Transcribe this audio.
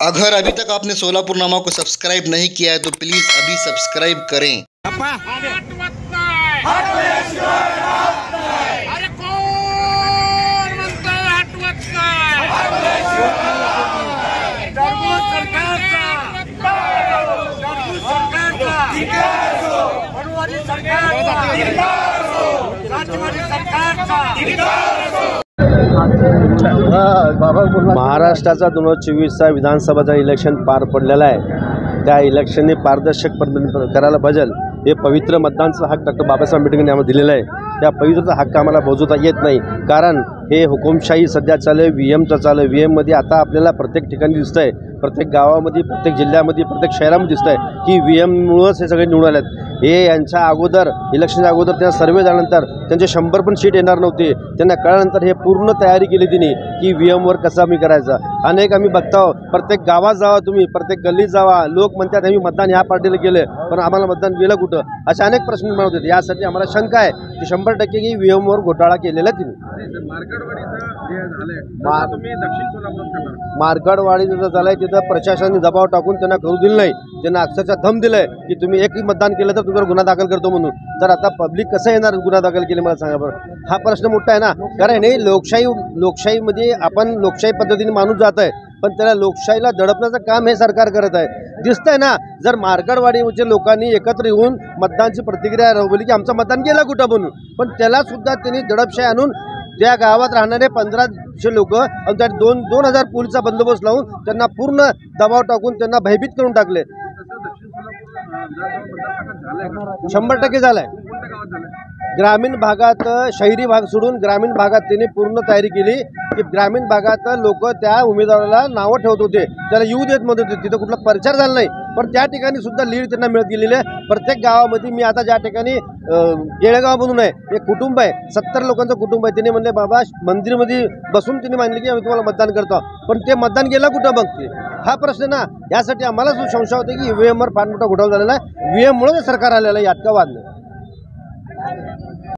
अगर अभी तक आपने सोलापुर नामा को सब्सक्राइब नहीं किया है तो प्लीज अभी सब्सक्राइब करें। अरे कोण म्हणतोय हटवत नाही? टरबूज सरकारचा, मनोवादी सरकारचा, राष्ट्रवादी सरकारचा। महाराष्ट्राचा 2024चा विधानसभाचा इलेक्शन पार पडलेला आहे। त्या इलेक्शनने पारदर्शक करायला पाहिजे। हे पवित्र मतदानचा हक्क डॉक्टर बाबासाहेब आंबेडकरांनी आम्हाला दिलेला आहे। त्या पवित्रचा हक्क आम्हाला बजावता येत नाही, कारण हे हुकुमशाही सध्या चालू आहे, व्हीएमचं चालू आहे। व्हीएममध्ये आता आपल्याला प्रत्येक ठिकाणी दिसतं आहे, प्रत्येक गावामध्ये, प्रत्येक जिल्ह्यामध्ये, प्रत्येक शहरामध्ये दिसतं आहे की व्हीएममुळंच हे सगळे निवडून आले आहेत। हे यांच्या अगोदर इलेक्शनच्या अगोदर त्यांना सर्वे झाल्यानंतर त्यांचे 100 पण सीट येणार नव्हते। त्यांना कळल्यानंतर हे पूर्ण तयारी केली त्यांनी की व्हीएमवर कसा आम्ही करायचा। अनेक आम्ही बघतो, प्रत्येक गावात जावा तुम्ही, प्रत्येक गल्लीत जावा, लोक म्हणतात आम्ही मतदान ह्या पार्टीला केलं पण आम्हाला मतदान गेलं कुठं, असे अनेक प्रश्न निर्माण होते। यासाठी आम्हाला शंका आहे की 100% की व्हीएमवर घोटाळा केलेला तिने। मार्कडवाडीचं जर झालंय तिथं प्रशासनाने दबाव टाकून त्यांना करू दिलं नाही। त्यांना अक्षरशः थंब दिलंय की तुम्ही एकही मतदान केलं तर तुमच्यावर गुन्हा दाखल करतो म्हणून। तर आता पब्लिक कसं येणार गुन्हा दाखल केले मला सांगा बरं। हा प्रश्न मोठा आहे ना, कारण हे लोकशाहीमध्ये आपण लोकशाही पद्धतीने माणूस जात आहे, पण त्याला लोकशाहीला दडपण्याचं काम हे सरकार करत आहे। दिसतंय ना, जर मार्कडवाडीच्या लोकांनी एकत्र येऊन मतदानची प्रतिक्रिया राबवली की आमचं मतदान गेलं कुठं म्हणून, पण त्याला सुद्धा त्यांनी दडपशाही आणून त्या गावात राहणारे 1500 लोक आणि त्या 2000 पोलिसचा बंदोबस्त लावून त्यांना पूर्ण दबाव टाकून त्यांना भयभीत करून टाकले। 100% झालाय। ग्रामीण भागात, शहरी भाग सोडून ग्रामीण भागात त्यांनी पूर्ण तयारी केली की ग्रामीण भागात लोक त्या उमेदवाराला नावं ठेवत होते, त्याला येऊ देत म्हणत होते। तिथं कुठला प्रचार झाला नाही, पण त्या ठिकाणी सुद्धा लीड त्यांना मिळत गेलेली आहे। प्रत्येक गावामध्ये मी आता ज्या ठिकाणी येळेगाव म्हणून आहे, एक कुटुंब आहे, 70 लोकांचं कुटुंब आहे। त्यांनी म्हणले बाबा मंदिरमध्ये बसून त्यांनी मानले की आम्ही तुम्हाला मतदान करतो, पण ते मतदान गेलं कुठं बघते हा प्रश्न ना। यासाठी आम्हाला जो संशय होता की ईव्हीएमवर फार मोठा घोटाळा झालेला आहे, ईव्हीएममुळे सरकार आलेलं आहे, यात का वाद नाही।